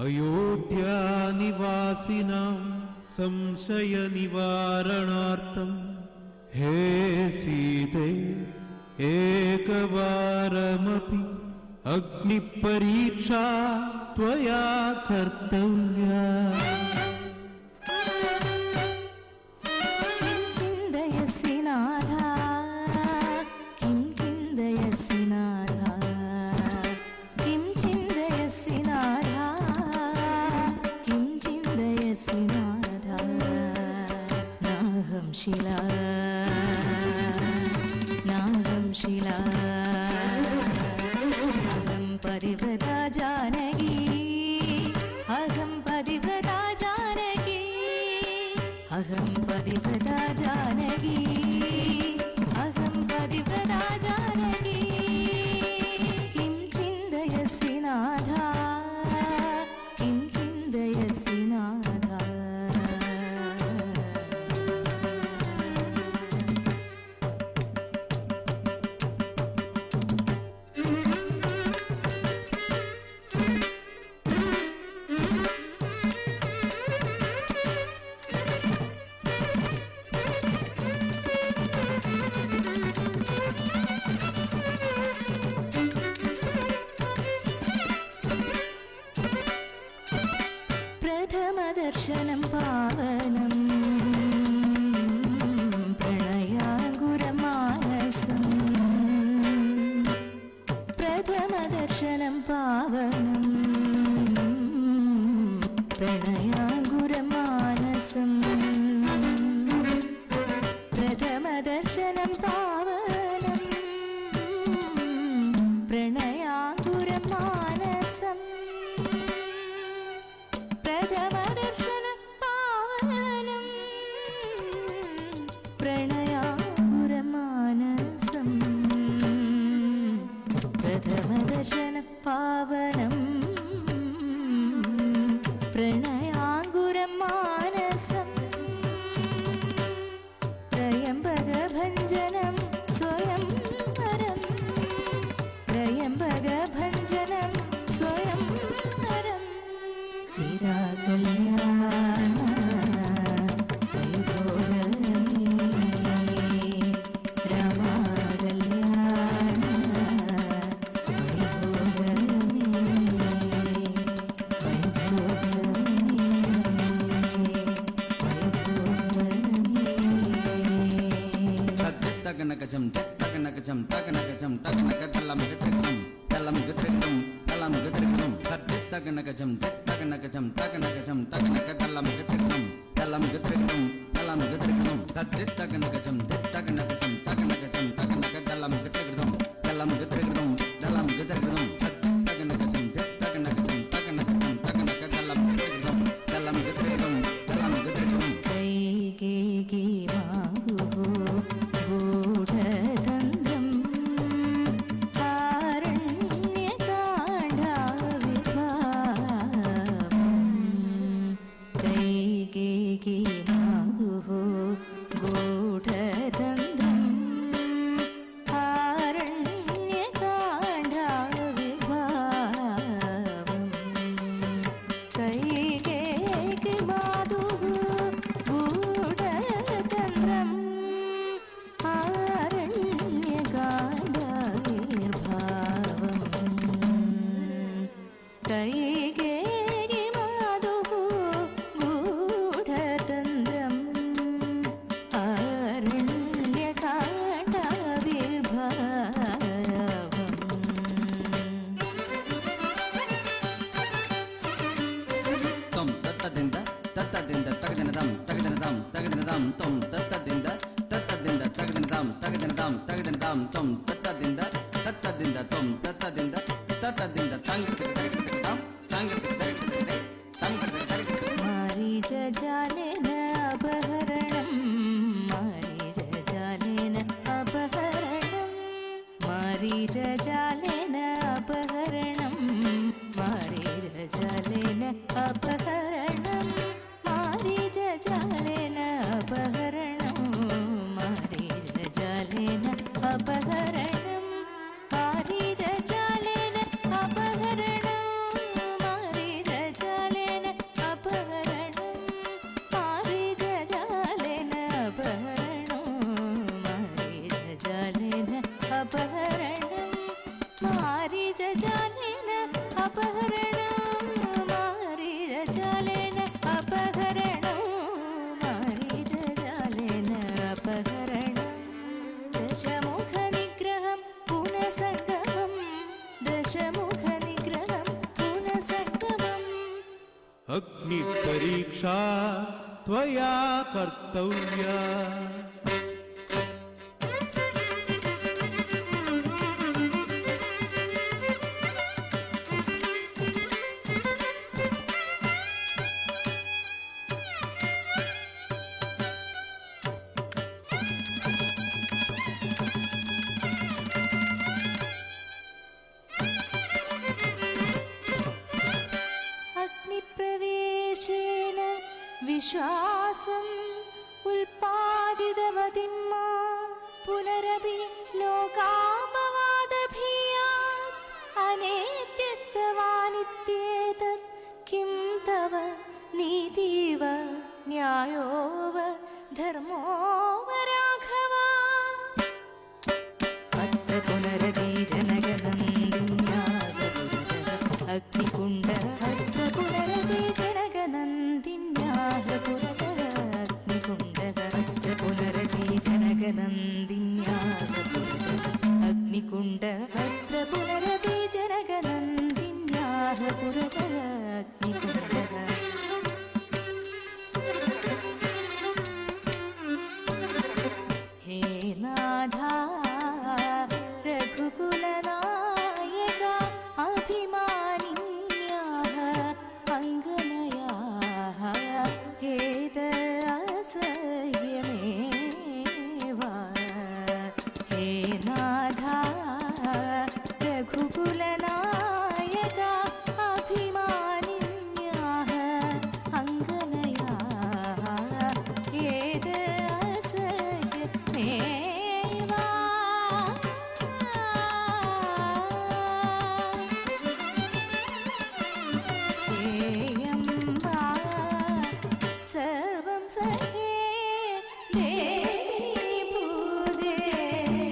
अयोध्यानिवासिनां संशयनिवारणार्थं हे सीते एकवारमपि अग्निपरीक्षा त्वया कर्तव्या। नाहं शिला अहं परिवृता जानकी अहं परिवृता जानकी अहं परिवृता जानकी अहं परिवृता जानकी। किं चिन्तयसि नाथा किं चिन्तयसि नाथा। प्रथमदर्शनं पावनं प्रणयाङ्कुरमानसं प्रथमदर्शनं पावनं प्रणयाङ्कुरमानसं प्रथमदर्शनं पावनं प्रणयाङ्कुरमानसं प्रथमदर्शनं पावनं प्रणयाङ्कुरमानसं प्रथमदर्शनं पावनं प्रणयाङ्कुरमानसं त्र्यम्बकभञ्जनं स्वयंवरं त्र्यम्बकभञ्जनं स्वयंवरं सीता कल्याण वैभोगमे रामा कल्याण वैभोगमे तगनकजं तगनकजं तगनकजं तगनकदल्लं गत्रिकं दल्लं गत्रिकं दल्लं गत्रिकं तगनकजं तगनकजं तगनकजं तगनकदल्लं गत्रिकं दल्लं गत्रिकं दल्लं गत्रिकं तगनकजं तगनकजं तगनकजं तगनकदल्लं गत्रिकं दल्लं गत्रिकं दल्लं गत्रिकं तगनकजं तगनकजं तगनकजं तगनकदल्लं गत्रिकं दल्लं गत्रिकं दल्लं गत्रिकं कैकेयी गूढतन्त्रं आरण्यकाण्डाविर्भावं कैकेयी गूढतन्त्रं आरण्यकाण्डाविर्भावं कैकेयी गूढतन्त्रं कैकेयी मातुः गूढतन्त्रम् tom tattadinda tattadinda tagadinadam tagadinadam tagadinadam tom tattadinda tattadinda tagadinadam tagadinadam tagadinadam tom tattadinda tattadinda tom tattadinda tattadinda tangirtagidam tangirtagidam tangirtagidam मारीचजालेन अपहरणं मारीचजालेन अपहरणं मारीचजालेन अपहरणं मारीचजालेन अपहरणं मारीचजालेन अपहरणं मारीचजालेन अपहरणं मारीचजालेन अपहरणं मारीचजालेन മാരീചജാലേന അപഹരണം മാരീചജാലേന അപഹരണം മാരീചജാലേന അപഹരണം ദശമുഖനിഗ്രഹം പുനഃസംഗമം ദശമുഖനിഗ്രഹം പുനഃസംഗമം अग्निपरीक्षा त्वया कर्तव्या അഗ്നിപ്രവേശേന വിശ്വാസം ഉൽപാദിതവതിമ്മാ പുനരപി ലോകാപവാദഭിയാ അനേത്യത്വവാനിത്യേതത് കിം തവ നീതിവ ന്യായോവ ധർമ്മോവ രാഘവ അത്ര പുനരപി ജനഗനന്ദിന്യാഗപുരതഃ അഗ്നികുണ്ഡ അത്ര പുനരപി ജനഗനന്ദിന്യാഗപുരതഃ അഗ്നികുണ്ഡ അത്ര പുനരപി ജനഗനന്ദിന്യാഗപുരതഃ അഗ്നികുണ്ഡ അത്ര പുനരപി ജനഗനന്ദിന്യാഗപുരതഃ അഗ്നികുണ്ഡ ഹേ നാഥാ രഘുകുലനായക അഭിമാനിന്യാഃ അംഗനയാഃ ഏതദസഹ്യമേവ ഹേ നാഥാ രഘുകുലനായക അഭിമാനിന്യാഃ അംഗനയാഃ ഏതദസഹ്യമേവ സർവം സഹേ ദേവി ഭൂദേവി